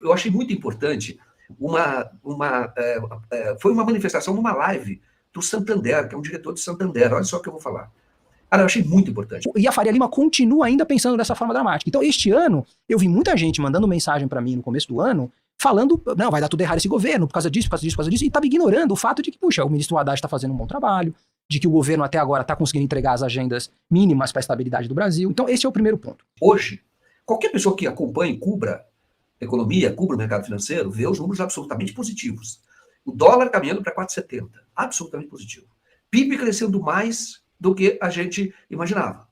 eu achei muito importante, foi uma manifestação numa live do Santander, que é um diretor de Santander, olha só o que eu vou falar. Cara, eu achei muito importante. E a Faria Lima continua ainda pensando dessa forma dramática. Então, este ano, eu vi muita gente mandando mensagem para mim no começo do ano, falando, não, vai dar tudo errado esse governo, por causa disso, por causa disso, por causa disso, e estava ignorando o fato de que, puxa, o ministro Haddad está fazendo um bom trabalho, de que o governo até agora está conseguindo entregar as agendas mínimas para a estabilidade do Brasil. Então, esse é o primeiro ponto. Hoje, qualquer pessoa que acompanhe e cubra economia, cubra o mercado financeiro, vê os números absolutamente positivos. O dólar caminhando para 4,70, absolutamente positivo. PIB crescendo mais do que a gente imaginava.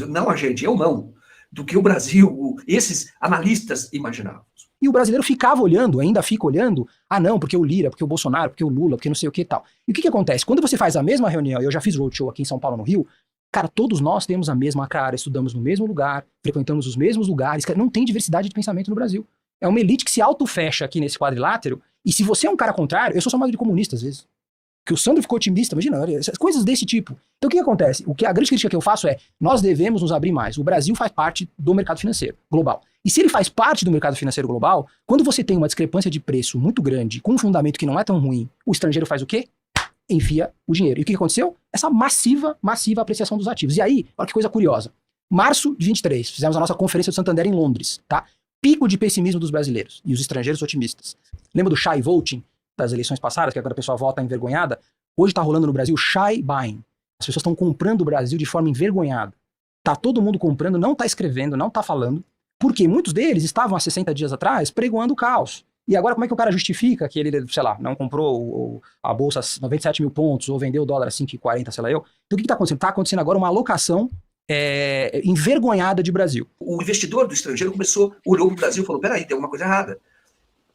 Não a gente, eu não. Do que o Brasil, esses analistas imaginavam. E o brasileiro ficava olhando, ainda fica olhando, não, porque o Lira, porque o Bolsonaro, porque o Lula, porque não sei o que e tal. E o que acontece? Quando você faz a mesma reunião, eu já fiz roadshow aqui em São Paulo, no Rio, cara, todos nós temos a mesma cara, estudamos no mesmo lugar, frequentamos os mesmos lugares, cara, não tem diversidade de pensamento no Brasil. É uma elite que se auto-fecha aqui nesse quadrilátero, e se você é um cara contrário, eu sou chamado de comunista às vezes. Que o Sandro ficou otimista, imagina, coisas desse tipo. Então o que acontece? A grande crítica que eu faço é, nós devemos nos abrir mais. O Brasil faz parte do mercado financeiro global. E se ele faz parte do mercado financeiro global, quando você tem uma discrepância de preço muito grande, com um fundamento que não é tão ruim, o estrangeiro faz o quê? Enfia o dinheiro. E o que aconteceu? Essa massiva apreciação dos ativos. E aí, olha que coisa curiosa. Março de 23, fizemos a nossa conferência do Santander em Londres, tá? Pico de pessimismo dos brasileiros e os estrangeiros otimistas. Lembra do shy voting das eleições passadas, que agora a pessoa vota envergonhada? Hoje está rolando no Brasil shy buying. As pessoas estão comprando o Brasil de forma envergonhada. Tá todo mundo comprando, não tá escrevendo, não tá falando, porque muitos deles estavam há 60 dias atrás pregoando o caos. E agora como é que o cara justifica que ele, sei lá, não comprou a bolsa a 97 mil pontos ou vendeu o dólar a 5,40, sei lá eu? Então o que está acontecendo? Está acontecendo agora uma alocação envergonhada de Brasil. O investidor do estrangeiro olhou para o Brasil e falou, peraí, tem alguma coisa errada.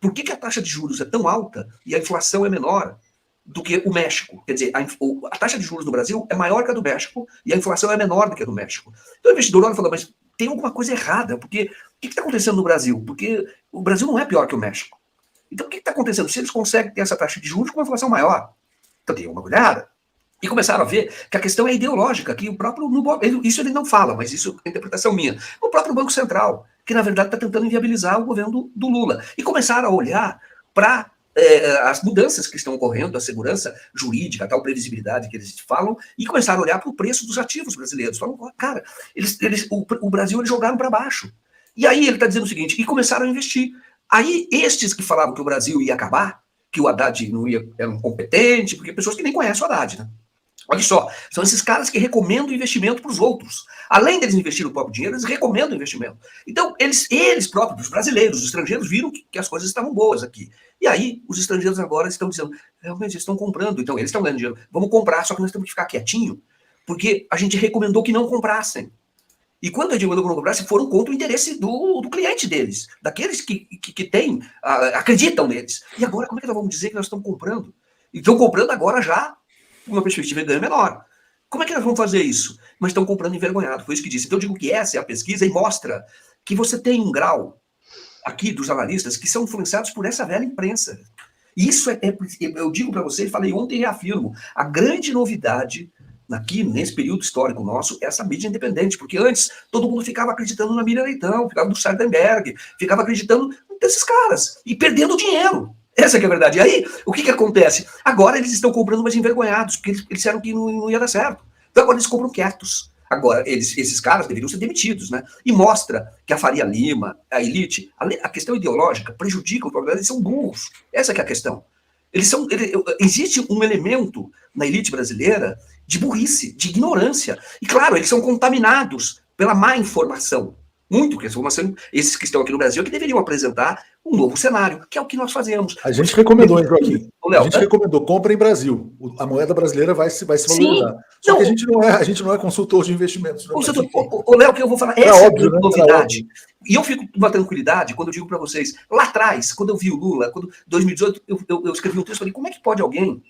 Por que a taxa de juros é tão alta e a inflação é menor do que o México? Quer dizer, a taxa de juros no Brasil é maior que a do México e a inflação é menor do que a do México. Então o investidor olha e fala, mas tem alguma coisa errada, porque o que está acontecendo no Brasil? Porque o Brasil não é pior que o México. Então o que está acontecendo? Se eles conseguem ter essa taxa de juros com uma inflação maior, então tem alguma coisa errada. E começaram a ver que a questão é ideológica, que o próprio, isso ele não fala, mas isso é interpretação minha, o próprio Banco Central, que na verdade está tentando inviabilizar o governo do Lula. E começaram a olhar para as mudanças que estão ocorrendo, a segurança jurídica, a tal previsibilidade que eles falam, e começaram a olhar para o preço dos ativos brasileiros. Falam, cara, o Brasil eles jogaram para baixo. E aí ele está dizendo o seguinte, e começaram a investir. Aí estes que falavam que o Brasil ia acabar, que o Haddad não ia, era incompetente, porque pessoas que nem conhecem o Haddad, né? Olha só, são esses caras que recomendam investimento para os outros. Além deles investirem o próprio dinheiro, eles recomendam investimento. Então, eles próprios, os brasileiros, os estrangeiros, viram que as coisas estavam boas aqui. E aí, os estrangeiros agora estão dizendo, realmente, eles estão comprando. Então, eles estão ganhando dinheiro. Vamos comprar, só que nós temos que ficar quietinho, porque a gente recomendou que não comprassem. E quando a gente recomendou que não comprassem, foram contra o interesse do cliente deles, daqueles que têm, acreditam neles. E agora, como é que nós vamos dizer que nós estamos comprando? E estão comprando agora já uma perspectiva de ganho menor. Como é que nós vamos fazer isso? Mas estão comprando envergonhado, foi isso que disse. Então eu digo que essa é a pesquisa e mostra que você tem um grau aqui dos analistas que são influenciados por essa velha imprensa. Isso eu digo para você, falei ontem e reafirmo, a grande novidade aqui, nesse período histórico nosso, é essa mídia independente, porque antes todo mundo ficava acreditando na Miriam Leitão, ficava no Sardenberg, ficava acreditando nesses caras e perdendo dinheiro. Essa que é a verdade. E aí, o que acontece? Agora eles estão comprando mais envergonhados, porque eles disseram que não ia dar certo. Então agora eles compram quietos. Agora, esses caras deveriam ser demitidos, né? E mostra que a Faria Lima, a elite, a questão ideológica prejudica o problema, eles são burros. Essa que é a questão. Existe um elemento na elite brasileira de burrice, de ignorância. E claro, eles são contaminados pela má informação. Muito que a informação, esses que estão aqui no Brasil, que deveriam apresentar um novo cenário, que é o que nós fazemos. A gente recomendou, hein, Joaquim? A gente recomendou, compra em Brasil. A moeda brasileira vai se valorizar. Só que a gente não é consultor de investimentos. O Léo, que eu vou falar, essa é a novidade. E eu fico com uma tranquilidade quando eu digo para vocês, lá atrás, quando eu vi o Lula, em 2018, eu escrevi um texto e falei, como é que pode alguém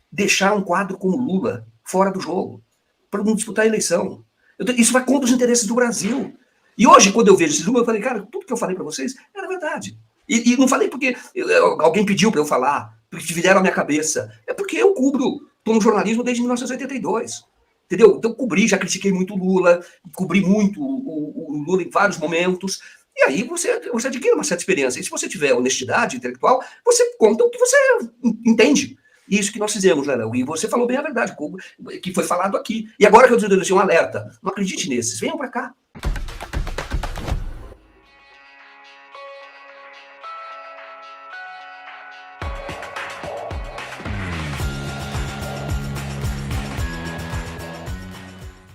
deixar um quadro como o Lula fora do jogo, para não disputar a eleição? Isso vai contra os interesses do Brasil. E hoje, quando eu vejo esse número, eu falei, cara, tudo que eu falei para vocês era verdade. E não falei porque alguém pediu para eu falar, porque fizeram a minha cabeça. É porque eu estou no jornalismo desde 1982. Entendeu? Então, já critiquei muito o Lula, cobri muito o Lula em vários momentos. E aí você adquire uma certa experiência. E se você tiver honestidade intelectual, você conta o que você entende. Isso que nós fizemos, né, Léo? E você falou bem a verdade, que foi falado aqui. E agora que eu disse um alerta, não acredite nesses, venham para cá.